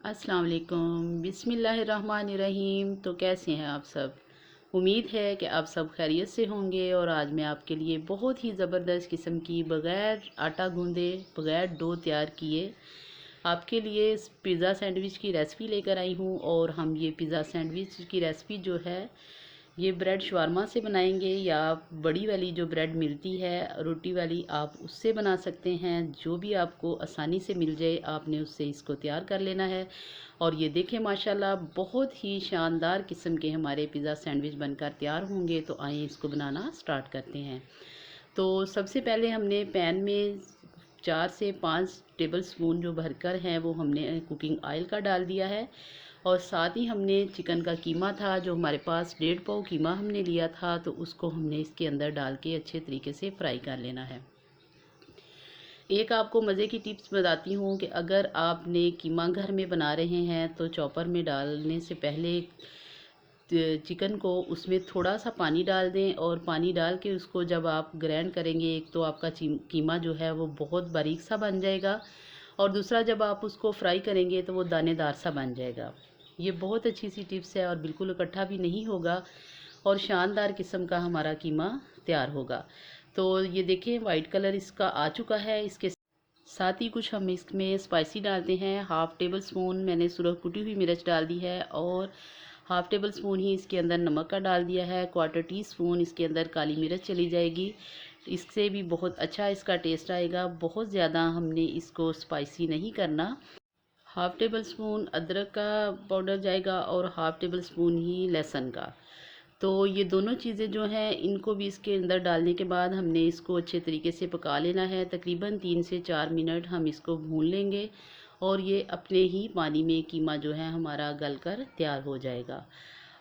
अस्सलाम वालेकुम, बिस्मिल्लाहिर्रहमानिर्रहीम। तो कैसे हैं आप सब? उम्मीद है कि आप सब खैरियत से होंगे। और आज मैं आपके लिए बहुत ही ज़बरदस्त किस्म की बग़ैर आटा गूँधे, बग़ैर डो तैयार किए आपके लिए पिज़्ज़ा सैंडविच की रेसिपी लेकर आई हूँ। और हम ये पिज़्ज़ा सैंडविच की रेसिपी जो है ये ब्रेड शवारमा से बनाएंगे, या बड़ी वाली जो ब्रेड मिलती है रोटी वाली, आप उससे बना सकते हैं। जो भी आपको आसानी से मिल जाए आपने उससे इसको तैयार कर लेना है। और ये देखें माशाल्लाह बहुत ही शानदार किस्म के हमारे पिज़्ज़ा सैंडविच बनकर तैयार होंगे। तो आइए इसको बनाना स्टार्ट करते हैं। तो सबसे पहले हमने पैन में 4 से 5 टेबल स्पून जो भरकर हैं वो हमने कुकिंग ऑयल का डाल दिया है। और साथ ही हमने चिकन का कीमा था जो हमारे पास 1.5 पाव कीमा हमने लिया था, तो उसको हमने इसके अंदर डाल के अच्छे तरीके से फ्राई कर लेना है। एक आपको मज़े की टिप्स बताती हूँ कि अगर आपने कीमा घर में बना रहे हैं तो चॉपर में डालने से पहले चिकन को उसमें थोड़ा सा पानी डाल दें। और पानी डाल के उसको जब आप ग्राइंड करेंगे, एक तो आपका कीमा जो है वो बहुत बारीक सा बन जाएगा, और दूसरा जब आप उसको फ्राई करेंगे तो वो दानेदार सा बन जाएगा। ये बहुत अच्छी सी टिप्स है और बिल्कुल इकट्ठा भी नहीं होगा और शानदार किस्म का हमारा कीमा तैयार होगा। तो ये देखें वाइट कलर इसका आ चुका है। इसके साथ ही कुछ हम इसमें स्पाइसी डालते हैं। 1/2 टेबल स्पून मैंने सुरख कुटी हुई मिर्च डाल दी है, और 1/2 टेबल स्पून ही इसके अंदर नमक का डाल दिया है। 1/4 टीस्पून इसके अंदर काली मिर्च चली जाएगी। इससे भी बहुत अच्छा इसका टेस्ट आएगा। बहुत ज़्यादा हमने इसको स्पाइसी नहीं करना। 1/2 टेबल स्पून अदरक का पाउडर जाएगा और 1/2 टेबल स्पून ही लहसुन का। तो ये दोनों चीज़ें जो हैं इनको भी इसके अंदर डालने के बाद हमने इसको अच्छे तरीके से पका लेना है। तकरीबन 3 से 4 मिनट हम इसको भून लेंगे और ये अपने ही पानी में कीमा जो है हमारा गल कर तैयार हो जाएगा।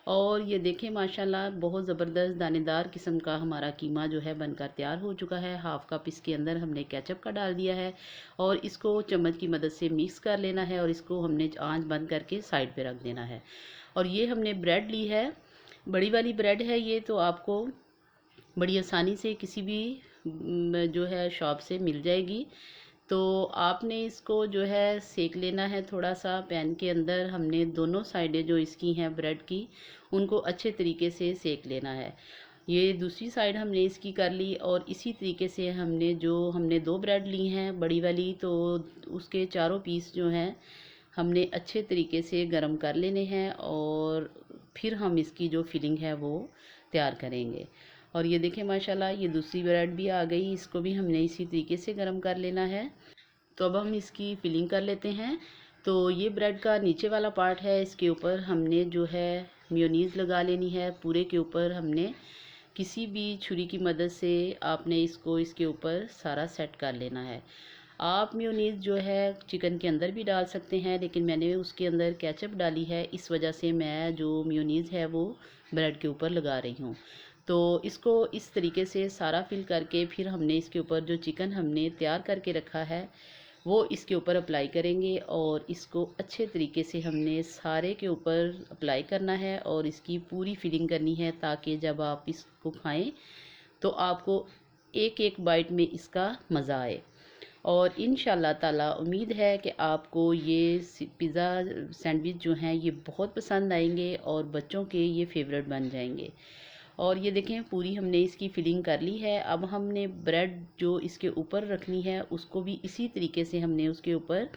और ये देखें माशाल्लाह बहुत ज़बरदस्त दानेदार किस्म का हमारा कीमा जो है बनकर तैयार हो चुका है। 1/2 कप इसके अंदर हमने केचप का डाल दिया है और इसको चम्मच की मदद से मिक्स कर लेना है, और इसको हमने आंच बंद करके साइड पे रख देना है। और ये हमने ब्रेड ली है, बड़ी वाली ब्रेड है ये, तो आपको बड़ी आसानी से किसी भी जो है शॉप से मिल जाएगी। तो आपने इसको जो है सेक लेना है थोड़ा सा पैन के अंदर। हमने दोनों साइडें जो इसकी हैं ब्रेड की उनको अच्छे तरीके से सेक लेना है। ये दूसरी साइड हमने इसकी कर ली, और इसी तरीके से हमने 2 ब्रेड ली हैं बड़ी वाली, तो उसके चारों पीस जो हैं हमने अच्छे तरीके से गरम कर लेने हैं, और फिर हम इसकी जो फिलिंग है वो तैयार करेंगे। और ये देखें माशाल्लाह ये दूसरी ब्रेड भी आ गई, इसको भी हमने इसी तरीके से गरम कर लेना है। तो अब हम इसकी फिलिंग कर लेते हैं। तो ये ब्रेड का नीचे वाला पार्ट है, इसके ऊपर हमने जो है मेयोनीज़ लगा लेनी है। पूरे के ऊपर हमने किसी भी छुरी की मदद से आपने इसको इसके ऊपर सारा सेट कर लेना है। आप मेयोनीज़ जो है चिकन के अंदर भी डाल सकते हैं, लेकिन मैंने उसके अंदर केचप डाली है, इस वजह से मैं जो मेयोनीज़ है वो ब्रेड के ऊपर लगा रही हूँ। तो इसको इस तरीके से सारा फिल करके फिर हमने इसके ऊपर जो चिकन हमने तैयार करके रखा है वो इसके ऊपर अप्लाई करेंगे, और इसको अच्छे तरीके से हमने सारे के ऊपर अप्लाई करना है और इसकी पूरी फिलिंग करनी है, ताकि जब आप इसको खाएं तो आपको एक एक बाइट में इसका मज़ा आए। और इंशाल्लाह ताला उम्मीद है कि आपको ये पिज़्ज़ा सैंडविच जो हैं ये बहुत पसंद आएंगे और बच्चों के ये फेवरेट बन जाएंगे। और ये देखें पूरी हमने इसकी फिलिंग कर ली है। अब हमने ब्रेड जो इसके ऊपर रखनी है उसको भी इसी तरीके से हमने उसके ऊपर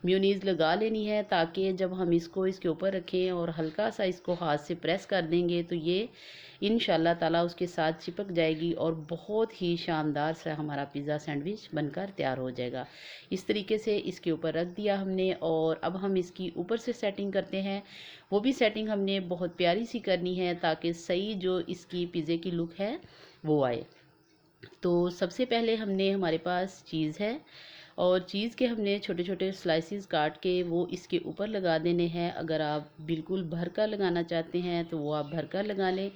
मेयोनीज़ लगा लेनी है, ताकि जब हम इसको इसके ऊपर रखें और हल्का सा इसको हाथ से प्रेस कर देंगे तो ये इंशाल्लाह ताला उसके साथ चिपक जाएगी और बहुत ही शानदार सा हमारा पिज़्ज़ा सैंडविच बनकर तैयार हो जाएगा। इस तरीके से इसके ऊपर रख दिया हमने, और अब हम इसकी ऊपर से सेटिंग करते हैं। वो भी सेटिंग हमने बहुत प्यारी सी करनी है ताकि सही जो इसकी पिज़्ज़े की लुक है वो आए। तो सबसे पहले हमने हमारे पास चीज़ है, और चीज़ के हमने छोटे छोटे स्लाइसिस काट के वो इसके ऊपर लगा देने हैं। अगर आप बिल्कुल भर कर लगाना चाहते हैं तो वो आप भर कर लगा लें।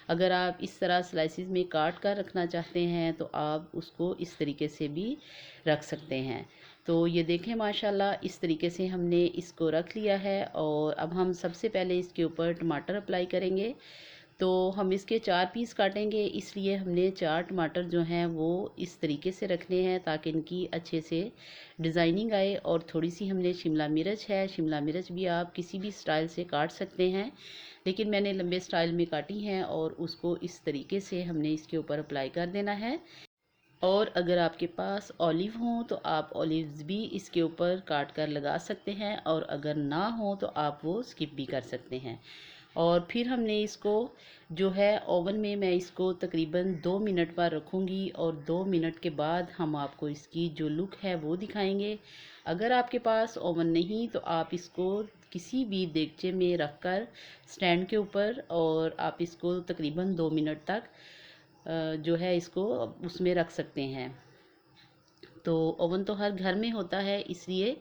अगर आप इस तरह स्लाइसिस में काट कर रखना चाहते हैं तो आप उसको इस तरीके से भी रख सकते हैं। तो ये देखें माशाल्लाह इस तरीके से हमने इसको रख लिया है। और अब हम सबसे पहले इसके ऊपर टमाटर अप्लाई करेंगे। तो हम इसके 4 पीस काटेंगे, इसलिए हमने 4 टमाटर जो हैं वो इस तरीके से रखने हैं ताकि इनकी अच्छे से डिज़ाइनिंग आए। और थोड़ी सी हमने शिमला मिर्च है, शिमला मिर्च भी आप किसी भी स्टाइल से काट सकते हैं, लेकिन मैंने लंबे स्टाइल में काटी हैं और उसको इस तरीके से हमने इसके ऊपर अप्लाई कर देना है। और अगर आपके पास ऑलिव हों तो आप ऑलिव्स भी इसके ऊपर काट कर लगा सकते हैं, और अगर ना हो तो आप वो स्किप भी कर सकते हैं। और फिर हमने इसको जो है ओवन में, मैं इसको तकरीबन 2 मिनट पर रखूँगी और 2 मिनट के बाद हम आपको इसकी जो लुक है वो दिखाएंगे। अगर आपके पास ओवन नहीं तो आप इसको किसी भी देगचे में रख कर स्टैंड के ऊपर, और आप इसको तकरीबन 2 मिनट तक जो है इसको उसमें रख सकते हैं। तो ओवन तो हर घर में होता है, इसलिए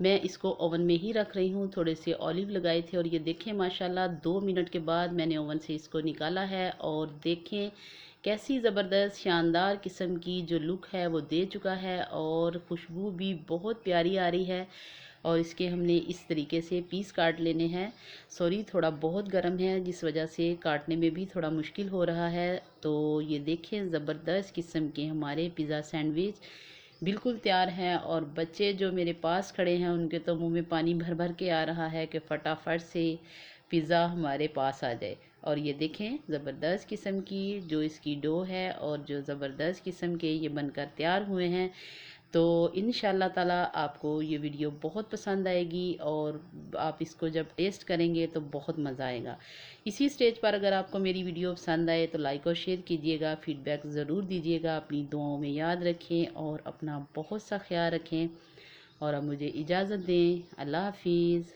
मैं इसको ओवन में ही रख रही हूँ। थोड़े से ऑलिव लगाए थे और ये देखें माशाल्लाह 2 मिनट के बाद मैंने ओवन से इसको निकाला है, और देखें कैसी ज़बरदस्त शानदार किस्म की जो लुक है वो दे चुका है, और खुशबू भी बहुत प्यारी आ रही है। और इसके हमने इस तरीके से पीस काट लेने हैं। सॉरी, थोड़ा बहुत गर्म है जिस वजह से काटने में भी थोड़ा मुश्किल हो रहा है। तो ये देखें ज़बरदस्त किस्म के हमारे पिज़्ज़ा सैंडविच बिल्कुल तैयार हैं, और बच्चे जो मेरे पास खड़े हैं उनके तो मुंह में पानी भर भर के आ रहा है कि फटाफट से पिज़्ज़ा हमारे पास आ जाए। और ये देखें ज़बरदस्त किस्म की जो इसकी डो है, और जो ज़बरदस्त किस्म के ये बनकर तैयार हुए हैं। तो इंशाल्लाह ताला आपको ये वीडियो बहुत पसंद आएगी, और आप इसको जब टेस्ट करेंगे तो बहुत मज़ा आएगा। इसी स्टेज पर अगर आपको मेरी वीडियो पसंद आए तो लाइक और शेयर कीजिएगा, फीडबैक ज़रूर दीजिएगा, अपनी दुआओं में याद रखें और अपना बहुत सा ख्याल रखें। और अब मुझे इजाज़त दें। अल्लाह हाफिज़।